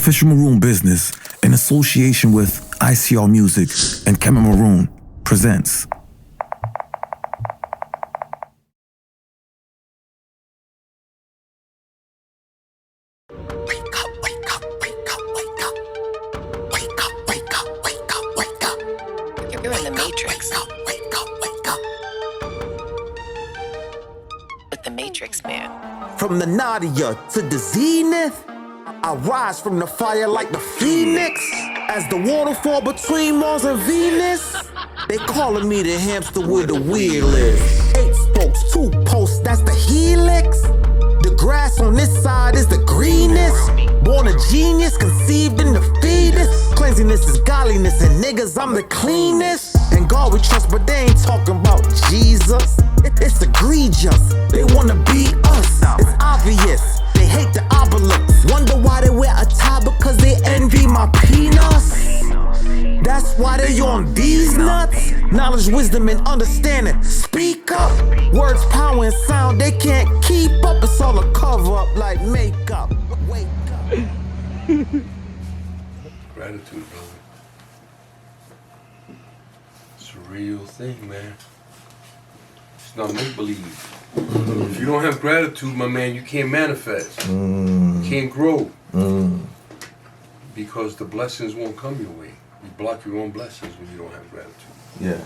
Official Maroon Business, in association with ICR Music and Kemet Maroon, presents You're in the Matrix. With the Matrix Man. From the Nadia to the Zenith, I rise from the fire like the Phoenix. As the waterfall between Mars and Venus, they calling me the hamster with the wheel is. 8 spokes, 2 posts, that's the helix. The grass on this side is the greenest. Born a genius, conceived in the fetus. Cleanliness is godliness, and niggas, I'm the cleanest. And God we trust, but they ain't talking about Jesus. It's egregious, they wanna be us. It's obvious, they hate the obelisk. Wonder why they wear a tie, because they envy my penis. That's why they on these nuts. Knowledge, wisdom, and understanding. Speak up. Words, power, and sound, they can't keep up. It's all a cover up like makeup. Wake up. Gratitude, brother. It's a real thing, man. It's not make-believe. If you don't have gratitude, my man, you can't manifest. You can't grow. Because the blessings won't come your way. You block your own blessings when you don't have gratitude. Yeah,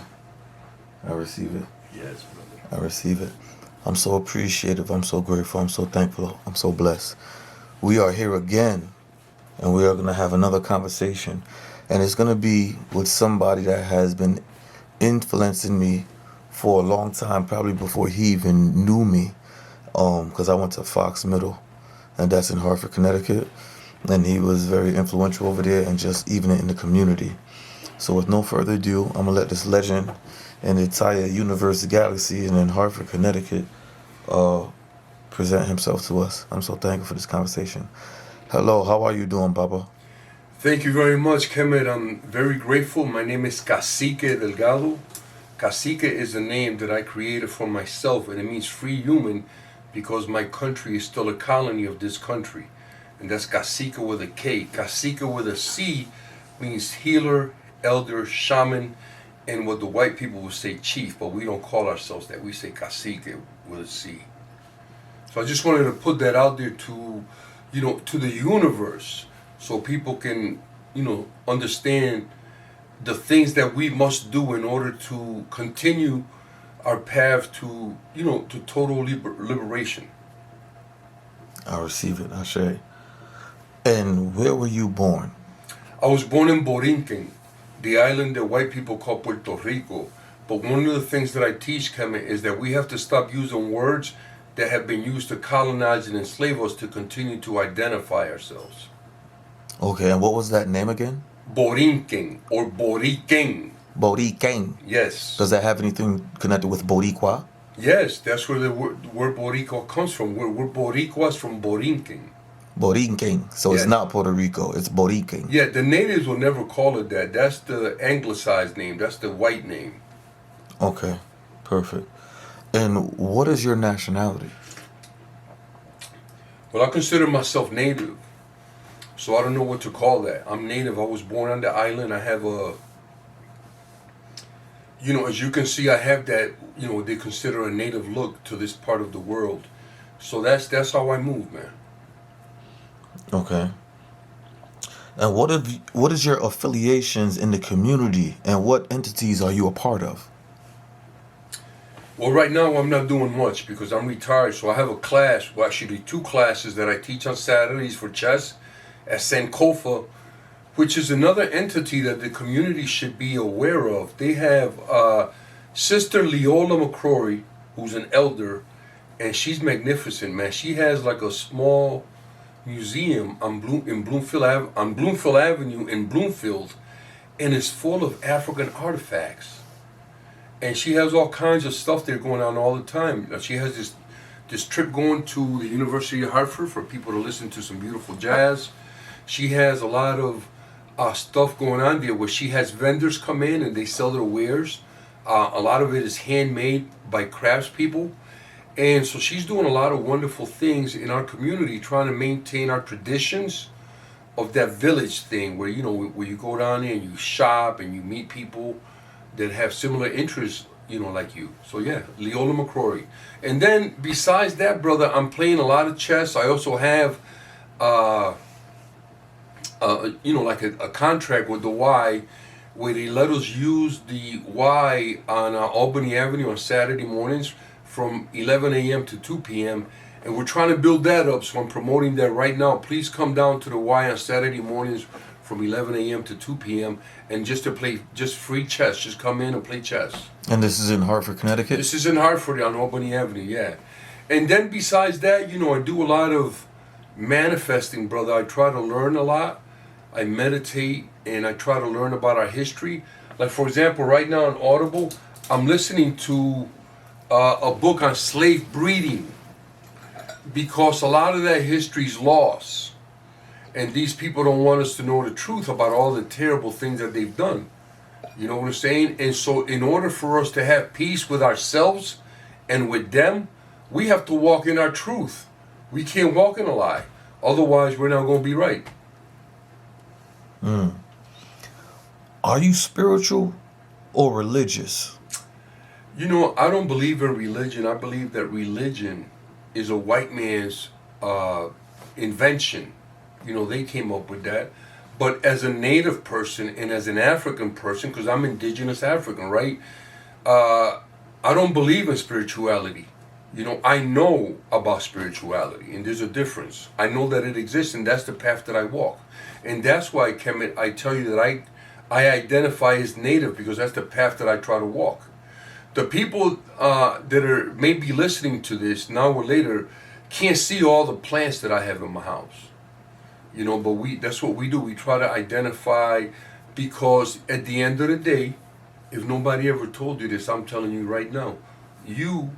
I receive it. Yes, brother. I receive it. I'm so appreciative. I'm so grateful. I'm so thankful. I'm so blessed. We are here again, and we are going to have another conversation. And it's going to be with somebody that has been influencing me for a long time, probably before he even knew me, because I went to Fox Middle, and that's in Hartford, Connecticut. And he was very influential over there and just even in the community. So with no further ado, I'm going to let this legend in the entire universe, galaxy, and in Hartford, Connecticut, present himself to us. I'm so thankful for this conversation. Hello, how are you doing, Baba? Thank you very much, Kemet. I'm very grateful. My name is Kasike Delgado. Kasike is a name that I created for myself, and it means free human because my country is still a colony of this country. And that's Kasike with a K. Kasike with a C means healer, elder, shaman, and what the white people would say chief, but we don't call ourselves that. We say Kasike with a C. So I just wanted to put that out there to, to the universe so people can, understand the things that we must do in order to continue our path to, to total liberation. I receive it, Ashe. And where were you born? I was born in Borinquen, the island that white people call Puerto Rico. But one of the things that I teach, Kemet, is that we have to stop using words that have been used to colonize and enslave us to continue to identify ourselves. Okay, and what was that name again? Borinquen or Boriquen. Boriquen. Yes. Does that have anything connected with Boricua? Yes, that's where the word Boricua comes from. We're Boricuas from Borinquen. Borinquen. So Yes. It's not Puerto Rico, it's Borinquen. Yeah, the natives will never call it that. That's the anglicized name. That's the white name. Okay, perfect. And what is your nationality? Well, I consider myself native. So I don't know what to call that. I'm native. I was born on the island. I have as you can see, I have that, they consider a native look to this part of the world. So that's how I move, man. Okay. And what is your affiliations in the community, and what entities are you a part of? Well, right now I'm not doing much because I'm retired. So I have a class, well, actually 2 classes that I teach on Saturdays for chess at Sankofa, which is another entity that the community should be aware of. They have Sister Leola McCrory, who's an elder, and she's magnificent, man. She has like a small museum on Bloomfield Avenue in Bloomfield, and it's full of African artifacts. And she has all kinds of stuff there going on all the time. She has this trip going to the University of Hartford for people to listen to some beautiful jazz. She has a lot of stuff going on there where she has vendors come in and they sell their wares. A lot of it is handmade by craftspeople. And so she's doing a lot of wonderful things in our community, trying to maintain our traditions, that village thing where, you know, where you go down there and you shop and you meet people that have similar interests, you know, like you. So yeah, Leola McCrory. And then besides that, brother, I'm playing a lot of chess. I also have, you know, like a contract with the Y, where they let us use the Y on Albany Avenue on Saturday mornings from 11 a.m. to 2 p.m. And we're trying to build that up, so I'm promoting that right now. Please come down to the Y on Saturday mornings from 11 a.m. to 2 p.m. and just to play just free chess. Just come in and play chess. And this is in Hartford, Connecticut? This is in Hartford on Albany Avenue, yeah. And then besides that, you know, I do a lot of manifesting, brother. I try to learn a lot. I meditate and I try to learn about our history. Like, for example, right now on Audible, I'm listening to a book on slave breeding, because a lot of that history is lost. And these people don't want us to know the truth about all the terrible things that they've done. You know what I'm saying? And so in order for us to have peace with ourselves and with them, we have to walk in our truth. We can't walk in a lie. Otherwise, we're not going to be right. Are you spiritual or religious? You know, I don't believe in religion. I believe that religion is a white man's invention. You know, they came up with that. But as a native person and as an African person, because I'm indigenous African, right? I don't believe in spirituality. You know, I know about spirituality, and there's a difference. I know that it exists, and that's the path that I walk. And that's why, Kemet, I tell you that I identify as native, because that's the path that I try to walk. The people that are maybe listening to this now or later can't see all the plants that I have in my house. You know, but that's what we do. We try to identify, because at the end of the day, if nobody ever told you this, I'm telling you right now, you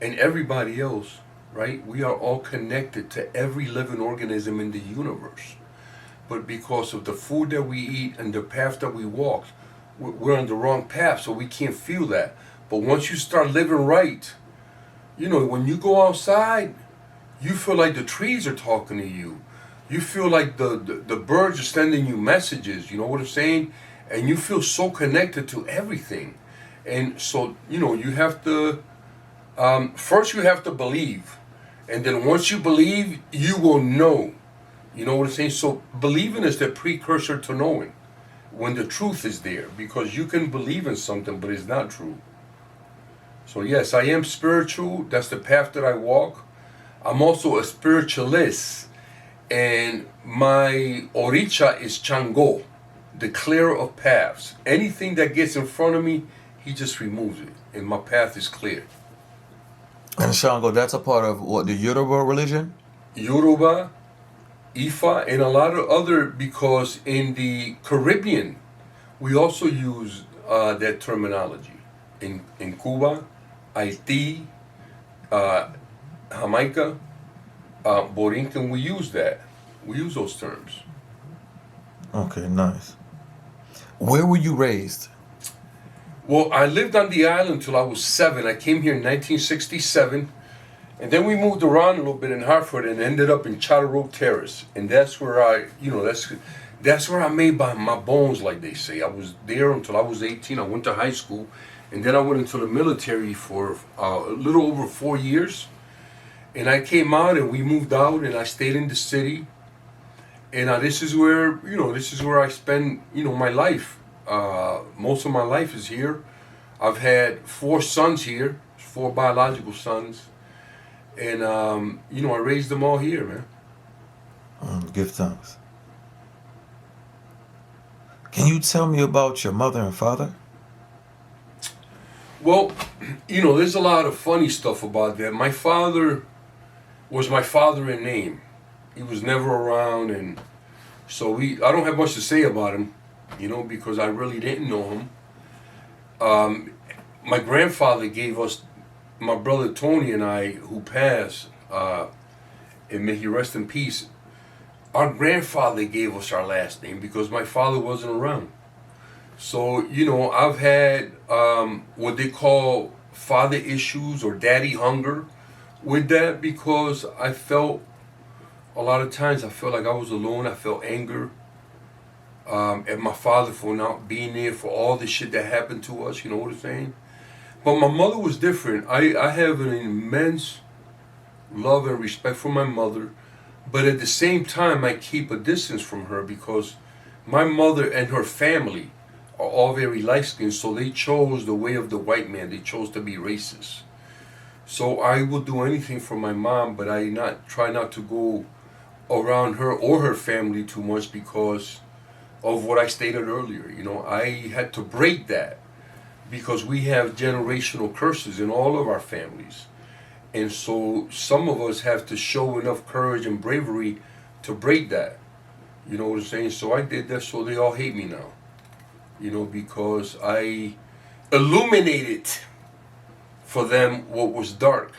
and everybody else, right? We are all connected to every living organism in the universe. But because of the food that we eat and the path that we walk, we're on the wrong path, so we can't feel that. But once you start living right, you know, when you go outside, you feel like the trees are talking to you. You feel like the birds are sending you messages, you know what I'm saying? And you feel so connected to everything. And so, you know, you have to, first you have to believe. And then once you believe, you will know. You know what I'm saying? So believing is the precursor to knowing, when the truth is there. Because you can believe in something, but it's not true. So yes, I am spiritual. That's the path that I walk. I'm also a spiritualist. And my oricha is Chango, the clearer of paths. Anything that gets in front of me, he just removes it. And my path is clear. And Shango, that's a part of what, the Yoruba religion? Yoruba, Ifa, and a lot of other, because in the Caribbean, we also use that terminology. In Cuba, Haiti, Jamaica, Borinquen, we use that. We use those terms. Okay, nice. Where were you raised? Well, I lived on the island till I was 7. I came here in 1967. And then we moved around a little bit in Hartford and ended up in Charter Oak Terrace. And that's where I, you know, that's where I made my bones, like they say. I was there until I was 18. I went to high school. And then I went into the military for a little over 4 years. And I came out and we moved out and I stayed in the city. And this is where, you know, this is where I spend, you know, my life. Most of my life is here. I've had 4 sons here, 4 biological sons. And, you know, I raised them all here, man. Give thanks. Can you tell me about your mother and father? Well, you know, there's a lot of funny stuff about that. My father was my father in name. He was never around, and so I don't have much to say about him, you know, because I really didn't know him. My grandfather gave us, my brother Tony and I, who passed, and may he rest in peace, our grandfather gave us our last name because my father wasn't around. So, you know, I've had what they call father issues or daddy hunger with that, because I felt a lot of times I felt like I was alone. I felt anger at my father for not being there for all the shit that happened to us, you know what I'm saying? But my mother was different. I have an immense love and respect for my mother, but at the same time I keep a distance from her because my mother and her family are all very light-skinned, so they chose the way of the white man. They chose to be racist. So I will do anything for my mom, but I try not to go around her or her family too much because of what I stated earlier. You know, I had to break that because we have generational curses in all of our families. And so some of us have to show enough courage and bravery to break that. You know what I'm saying? So I did that, so they all hate me now. You know, because I illuminated for them what was dark.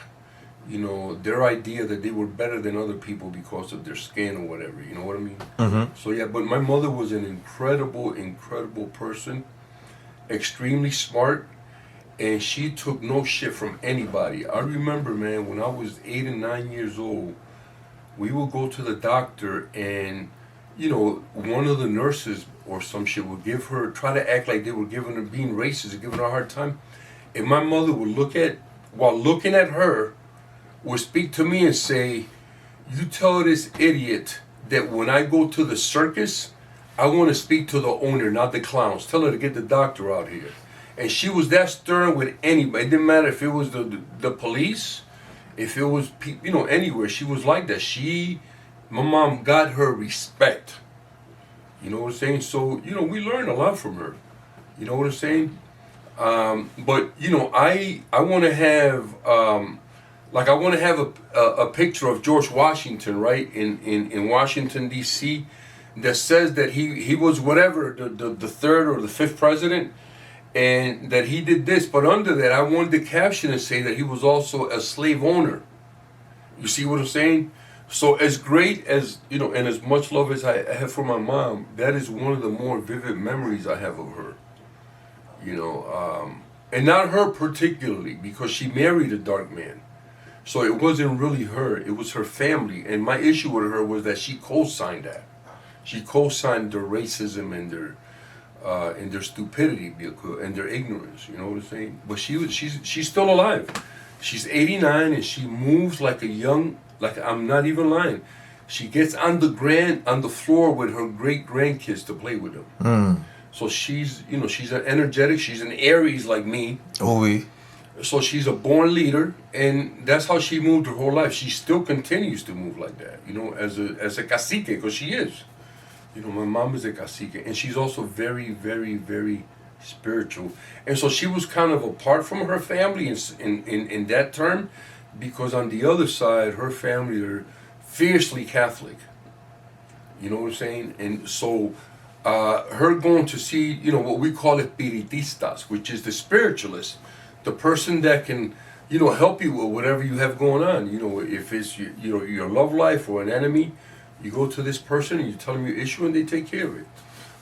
You know, their idea that they were better than other people because of their skin or whatever. You know what I mean? Mm-hmm. So yeah, but my mother was an incredible, incredible person. Extremely smart. And she took no shit from anybody. I remember, man, when I was 8 and 9 years old, we would go to the doctor and, you know, one of the nurses or some shit would try to act like they were giving her, being racist and giving her a hard time. And my mother would while looking at her, would speak to me and say, you tell this idiot that when I go to the circus, I want to speak to the owner, not the clowns. Tell her to get the doctor out here. And she was that stern with anybody. It didn't matter if it was the police, if it was, you know, anywhere. She was like that. My mom got her respect. You know what I'm saying? So, you know, we learned a lot from her. You know what I'm saying? But, you know, I want to have, I want to have a picture of George Washington, right, in Washington, D.C., that says that he was whatever, the third or the fifth president, and that he did this. But under that, I wanted the caption to say that he was also a slave owner. You see what I'm saying? So as great as, you know, and as much love as I have for my mom, that is one of the more vivid memories I have of her. You know, and not her particularly, because she married a dark man. So it wasn't really her, it was her family. And my issue with her was that she co-signed that. She co-signed their racism and their stupidity and their ignorance, you know what I'm saying? But she's still alive. She's 89 and she moves like I'm not even lying. She gets on the floor with her great grandkids to play with them. Mm. So she's an energetic, she's an Aries like me. Oh, oui. So she's a born leader, and that's how she moved her whole life. She still continues to move like that, you know, as a cacique, because she is. You know, my mom is a cacique, and she's also very, very, very spiritual. And so she was kind of apart from her family in that term, because on the other side, her family are fiercely Catholic. You know what I'm saying? And so her going to see, you know, what we call espiritistas, which is the spiritualist, the person that can, you know, help you with whatever you have going on. You know, if it's your love life or an enemy, you go to this person and you tell them your issue and they take care of it.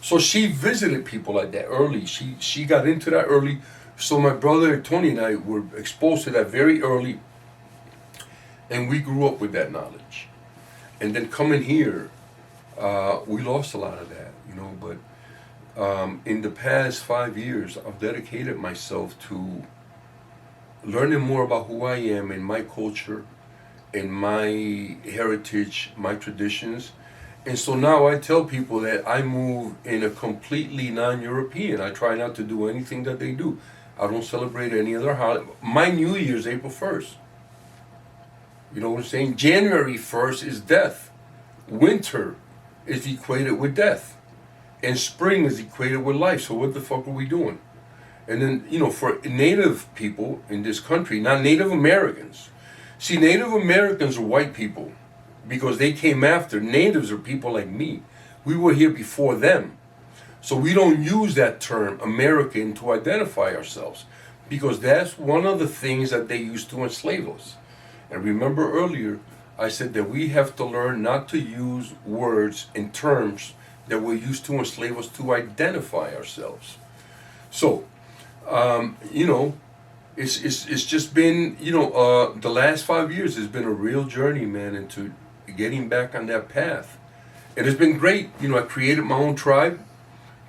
So she visited people like that early. She got into that early. So my brother Tony and I were exposed to that very early, and we grew up with that knowledge. And then coming here, we lost a lot of that, you know. But in the past 5 years, I've dedicated myself to learning more about who I am and my culture and my heritage, my traditions. And so now I tell people that I move in a completely non-European. I try not to do anything that they do. I don't celebrate any other holiday. My New Year's April 1st. You know what I'm saying? January 1st is death. Winter is equated with death. And spring is equated with life. So what the fuck are we doing? And then, you know, for Native people in this country, not Native Americans. See, Native Americans are white people because they came after. Natives are people like me. We were here before them. So we don't use that term American to identify ourselves because that's one of the things that they used to enslave us. And remember earlier, I said that we have to learn not to use words and terms that were used to enslave us to identify ourselves. So, you know, it's just been, you know, the last 5 years has been a real journey, man, into getting back on that path. And it's been great. You know, I created my own tribe.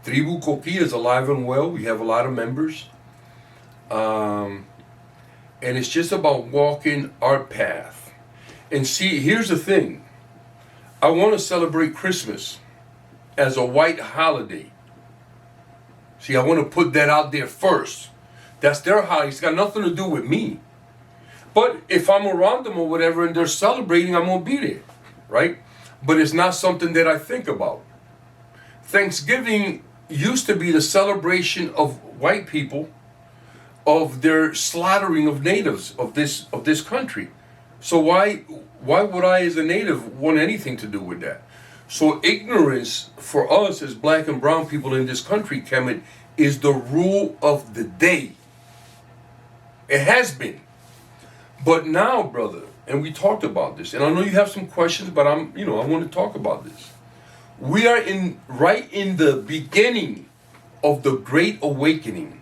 Tribu Coqui is alive and well. We have a lot of members. And it's just about walking our path. And see, here's the thing. I want to celebrate Christmas as a white holiday. See, I want to put that out there first. That's their holiday. It's got nothing to do with me. But if I'm around them or whatever and they're celebrating, I'm going to be there, right? But it's not something that I think about. Thanksgiving used to be the celebration of white people of their slaughtering of natives of this country. So why would I as a native want anything to do with that? So ignorance for us as black and brown people in this country, Kemet, is the rule of the day. It has been. But now, brother, and we talked about this, and I know you have some questions, but I want to talk about this. We are right in the beginning of the Great Awakening.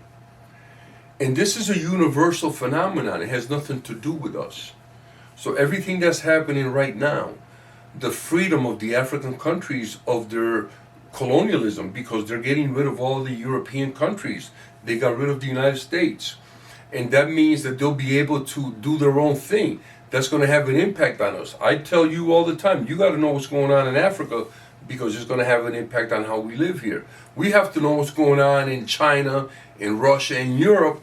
And this is a universal phenomenon. It has nothing to do with us. So everything that's happening right now, the freedom of the African countries of their colonialism, because they're getting rid of all the European countries. They got rid of the United States. And that means that they'll be able to do their own thing. That's going to have an impact on us. I tell you all the time, you got to know what's going on in Africa because it's going to have an impact on how we live here. We have to know what's going on in China, in Russia, in Europe,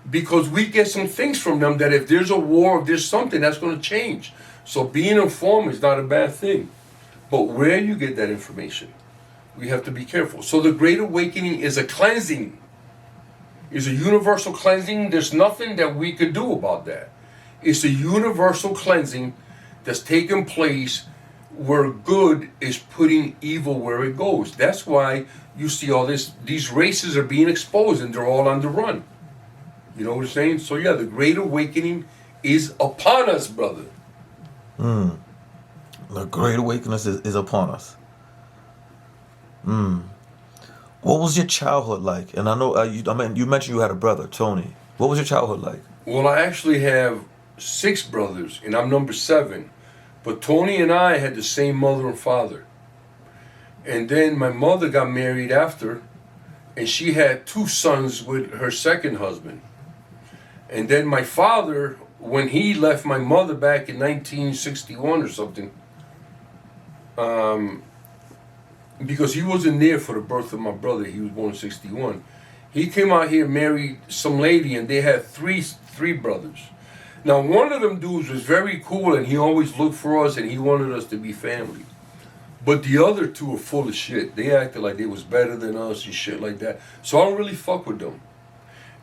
because we get some things from them that if there's a war, if there's something, that's going to change. So being informed is not a bad thing. But where you get that information, we have to be careful. So the Great Awakening is a cleansing. It's a universal cleansing. There's nothing that we could do about that. It's a universal cleansing that's taking place where good is putting evil where it goes. That's why you see all this. These races are being exposed and they're all on the run. You know what I'm saying? So yeah, the Great Awakening is upon us, brother. The Great Awakening is upon us. What was your childhood like? And I know you mentioned you had a brother, Tony. What was your childhood like? Well, I actually have 6 brothers, and I'm number 7. But Tony and I had the same mother and father. And then my mother got married after, and she had 2 sons with her second husband. And then my father, when he left my mother back in 1961 or something, because he wasn't there for the birth of my brother, he was born in 61. He came out here, married some lady, and they had three brothers. Now, one of them dudes was very cool, and he always looked for us, and he wanted us to be family. But the other 2 were full of shit. They acted like they was better than us and shit like that. So I don't really fuck with them.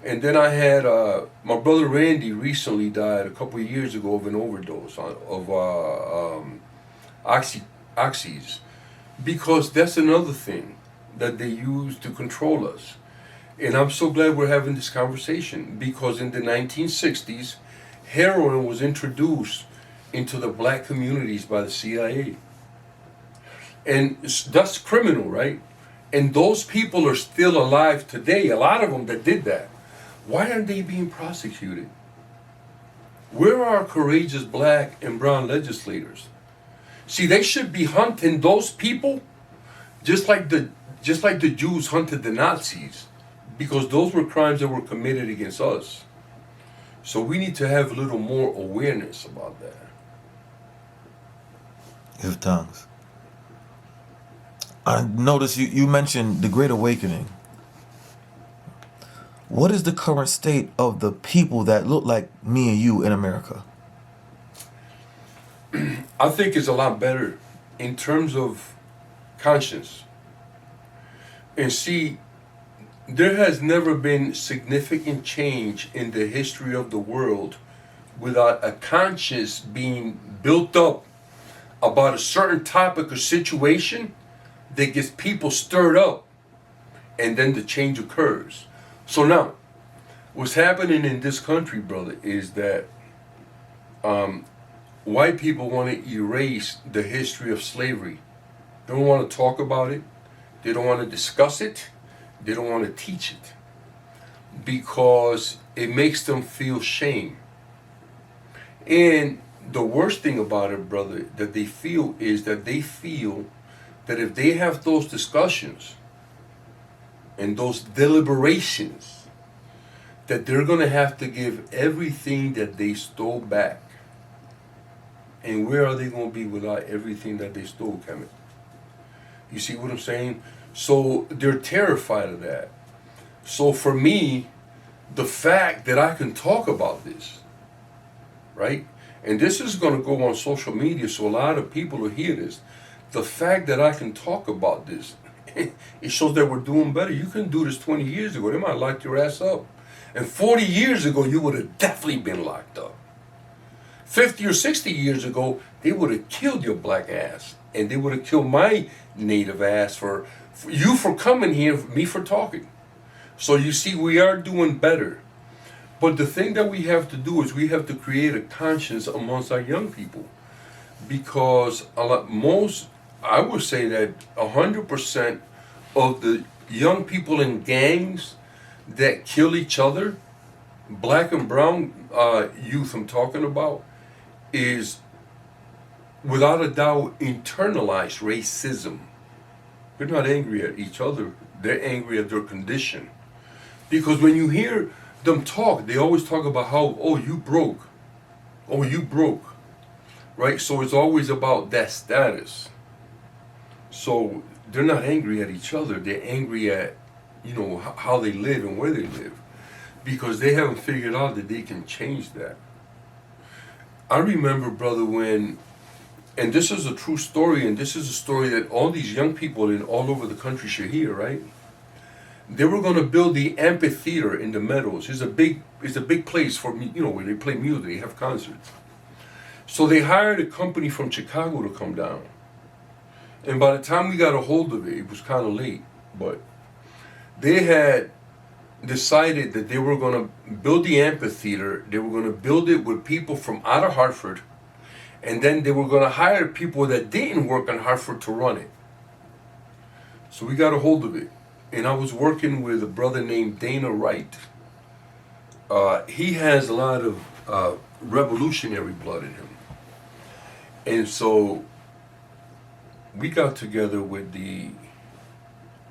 And then I had, my brother Randy recently died a couple of years ago of an overdose of oxys. Because that's another thing that they use to control us. And I'm so glad we're having this conversation, because in the 1960s, heroin was introduced into the black communities by the CIA. And that's criminal, right? And those people are still alive today, a lot of them that did that. Why aren't they being prosecuted? Where are our courageous black and brown legislators? See, they should be hunting those people just like the Jews hunted the Nazis, because those were crimes that were committed against us. So we need to have a little more awareness about that. Give tongues. I noticed you mentioned the Great Awakening. What is the current state of the people that look like me and you in America? I think it's a lot better in terms of conscience. And see, there has never been significant change in the history of the world without a conscience being built up about a certain topic or situation that gets people stirred up, and then the change occurs. So now, what's happening in this country, brother, is that white people want to erase the history of slavery. They don't want to talk about it. They don't want to discuss it. They don't want to teach it, because it makes them feel shame. And the worst thing about it, brother, that they feel is that they feel that if they have those discussions and those deliberations, that they're going to have to give everything that they stole back. And where are they going to be without everything that they stole, Kemet? You see what I'm saying? So they're terrified of that. So for me, the fact that I can talk about this, right? And this is going to go on social media, so a lot of people will hear this. The fact that I can talk about this, it shows that we're doing better. You couldn't do this 20 years ago. They might have locked your ass up. And 40 years ago, you would have definitely been locked up. 50 or 60 years ago, they would have killed your black ass. And they would have killed my native ass for you for coming here, me for talking. So you see, we are doing better. But the thing that we have to do is we have to create a conscience amongst our young people. Because I would say that 100% of the young people in gangs that kill each other, black and brown youth I'm talking about, is without a doubt internalized racism. They're not angry at each other, they're angry at their condition. Because when you hear them talk, they always talk about how, oh, you broke. Oh, you broke. Right? So it's always about that status. So they're not angry at each other, they're angry at, how they live and where they live. Because they haven't figured out that they can change that. I remember, brother, when, and this is a true story, and this is a story that all these young people in all over the country should hear, right? They were going to build the amphitheater in the Meadows. It's a big place for, where they play music, they have concerts. So they hired a company from Chicago to come down. And by the time we got a hold of it, it was kind of late, but they had decided that they were going to build the amphitheater. They were going to build it with people from out of Hartford, and then they were going to hire people that didn't work in Hartford to run it. So we got a hold of it, and I was working with a brother named Dana Wright. He has a lot of revolutionary blood in him, and so we got together with the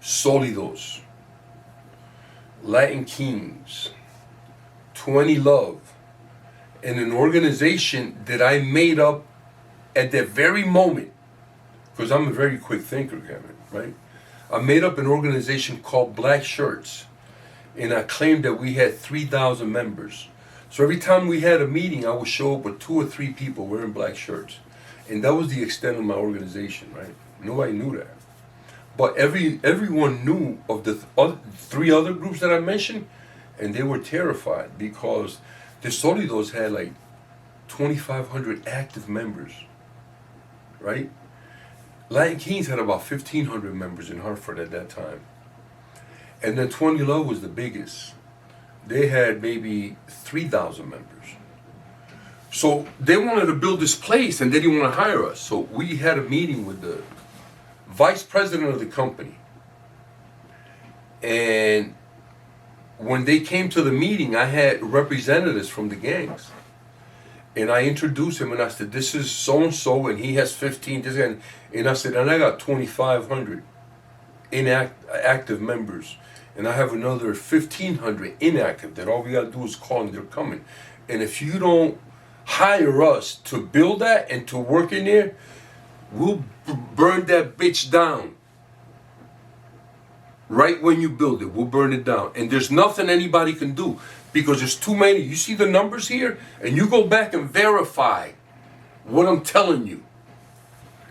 Sólidos, Latin Kings, 20 Love, and an organization that I made up at that very moment, because I'm a very quick thinker, Kevin, right? I made up an organization called Black Shirts, and I claimed that we had 3,000 members. So every time we had a meeting, I would show up with 2 or 3 people wearing black shirts. And that was the extent of my organization, right? Nobody knew that. But everyone knew of the 3 other groups that I mentioned, and they were terrified because the Sólidos had like 2,500 active members, right? Latin Kings had about 1,500 members in Hartford at that time. And then 20 Love was the biggest. They had maybe 3,000 members. So they wanted to build this place and they didn't want to hire us. So we had a meeting with the vice president of the company. And when they came to the meeting, I had representatives from the gangs. And I introduced him and I said, this is so-and-so and he has 15, this and I said, and I got 2,500 active members. And I have another 1,500 inactive that all we got to do is call and they're coming. And if you don't hire us to build that and to work in there, we'll burn that bitch down. Right when you build it, we'll burn it down. And there's nothing anybody can do because there's too many. You see the numbers here? And you go back and verify what I'm telling you.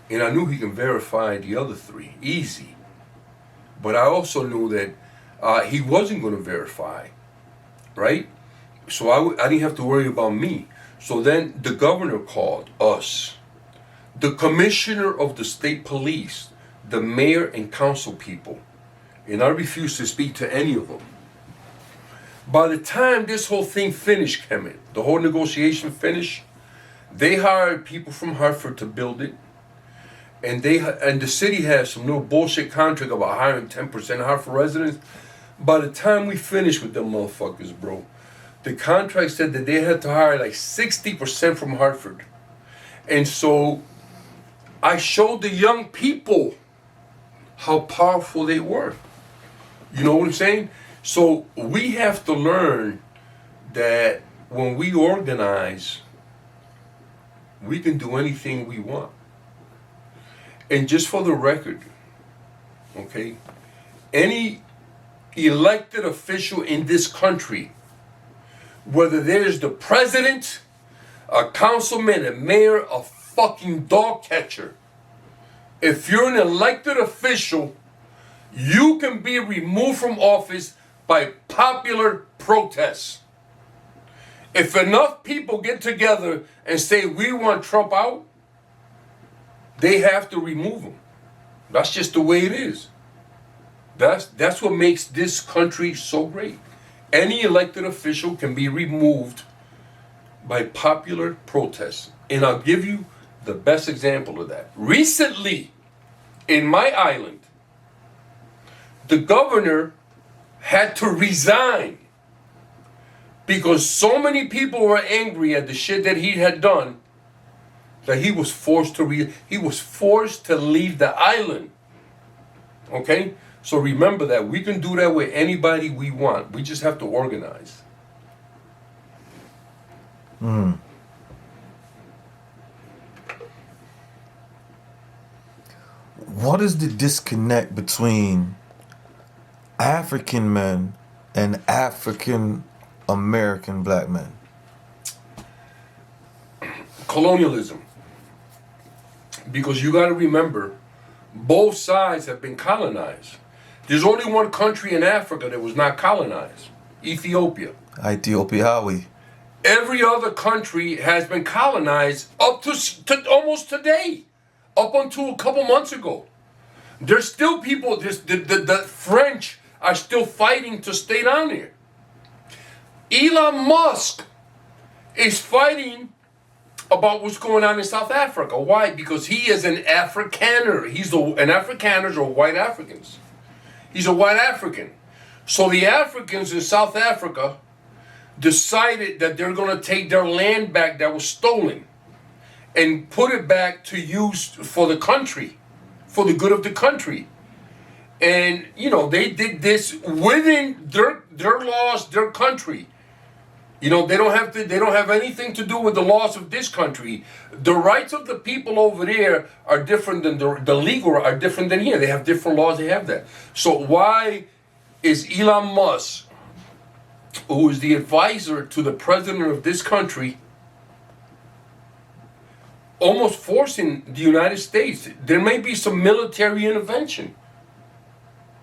And I knew he can verify the other 3. Easy. But I also knew that he wasn't going to verify. Right? So I didn't have to worry about me. So then the governor called us. The commissioner of the state police, the mayor and council people. And I refused to speak to any of them. By the time this whole thing finished, Kemet, the whole negotiation finished, they hired people from Hartford to build it. And the city has some little bullshit contract about hiring 10% Hartford residents. By the time we finished with them motherfuckers, bro, the contract said that they had to hire like 60% from Hartford. And so I showed the young people how powerful they were. You know what I'm saying? So we have to learn that when we organize, we can do anything we want. And just for the record, okay, any elected official in this country, whether there's the president, a councilman, a mayor, a fucking dog catcher, if you're an elected official, you can be removed from office by popular protests. If enough people get together and say we want Trump out, they have to remove him. That's just the way it is. That's what makes this country so great. Any elected official can be removed by popular protest. And I'll give you the best example of that. Recently, in my island, the governor had to resign because so many people were angry at the shit that he had done that he was forced to leave the island. Okay? So remember that we can do that with anybody we want. We just have to organize. What is the disconnect between African men and African American black men? Colonialism. Because you got to remember, both sides have been colonized. There's only one country in Africa that was not colonized, Ethiopia. Ethiopia, how we? Every other country has been colonized up to almost today, up until a couple months ago. There's still people, the French are still fighting to stay down there. Elon Musk is fighting about what's going on in South Africa. Why? Because he is an Afrikaner. And Afrikaners are white Africans. He's a white African. So the Africans in South Africa decided that they're going to take their land back that was stolen and put it back to use for the country, for the good of the country. And, you know, they did this within their laws, their country. You know, they don't have anything to do with the laws of this country. The rights of the people over there are different than the legal are different than here. They have different laws, they have that. So why is Elon Musk, who is the advisor to the president of this country, almost forcing the United States? There may be some military intervention.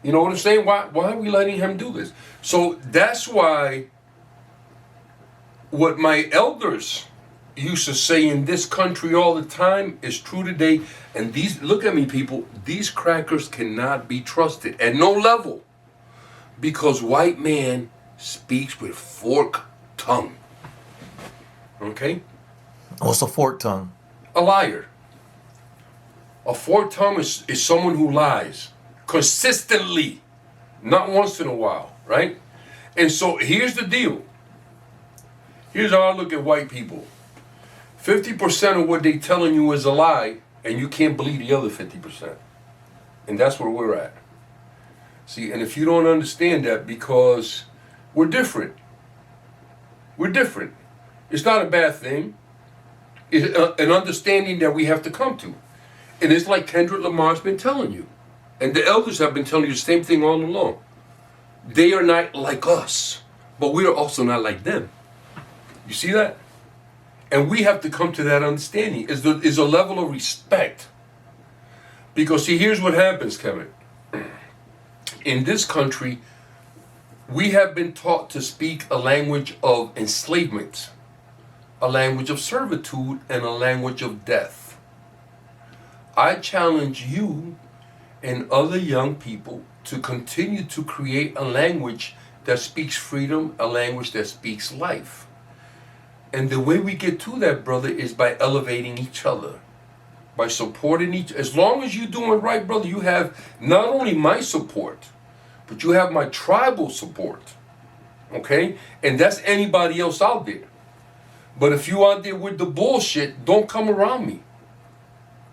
You know what I'm saying? Why are we letting him do this? So that's why what my elders used to say in this country all the time is true today. And these, look at me, people, these crackers cannot be trusted at no level, because white man speaks with forked tongue. Okay? What's a forked tongue? A liar. A forked tongue is someone who lies consistently, not once in a while, right? And so here's the deal. Here's how I look at white people. 50% of what they telling you is a lie, and you can't believe the other 50%. And that's where we're at. See, and if you don't understand that, because we're different. We're different. It's not a bad thing. It's an understanding that we have to come to. And it's like Kendrick Lamar's been telling you. And the elders have been telling you the same thing all along. They are not like us, but we are also not like them. You see that? And we have to come to that understanding. Is a level of respect. Because see, here's what happens, Kemet. In this country, we have been taught to speak a language of enslavement, a language of servitude, and a language of death. I challenge you and other young people to continue to create a language that speaks freedom, a language that speaks life. And the way we get to that, brother, is by elevating each other, by supporting each. As long as you're doing right, brother, you have not only my support, but you have my tribal support. Okay? And that's anybody else out there. But if you out there with the bullshit, don't come around me.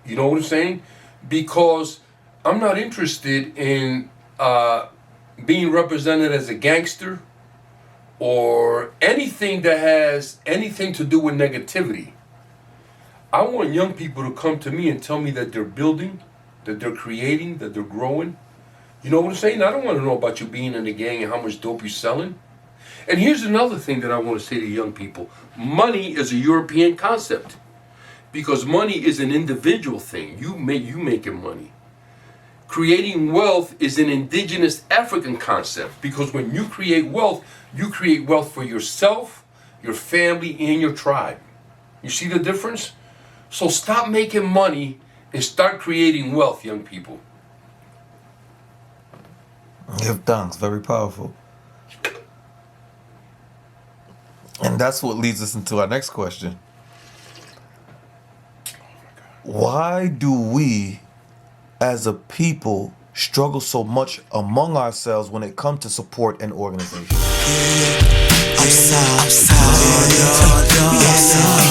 You know what I'm saying? Because I'm not interested in being represented as a gangster or anything that has anything to do with negativity. I want young people to come to me and tell me that they're building, that they're creating, that they're growing. You know what I'm saying? I don't want to know about you being in the gang and how much dope you're selling. And here's another thing that I want to say to young people. Money is a European concept. Because money is an individual thing. You making money. Creating wealth is an indigenous African concept. Because when you create wealth for yourself, your family, and your tribe. You see the difference? So stop making money and start creating wealth, young people. Give thanks. Very powerful. And that's what leads us into our next question. Why do we, as a people, struggle so much among ourselves when it comes to support and organization? I'm sorry.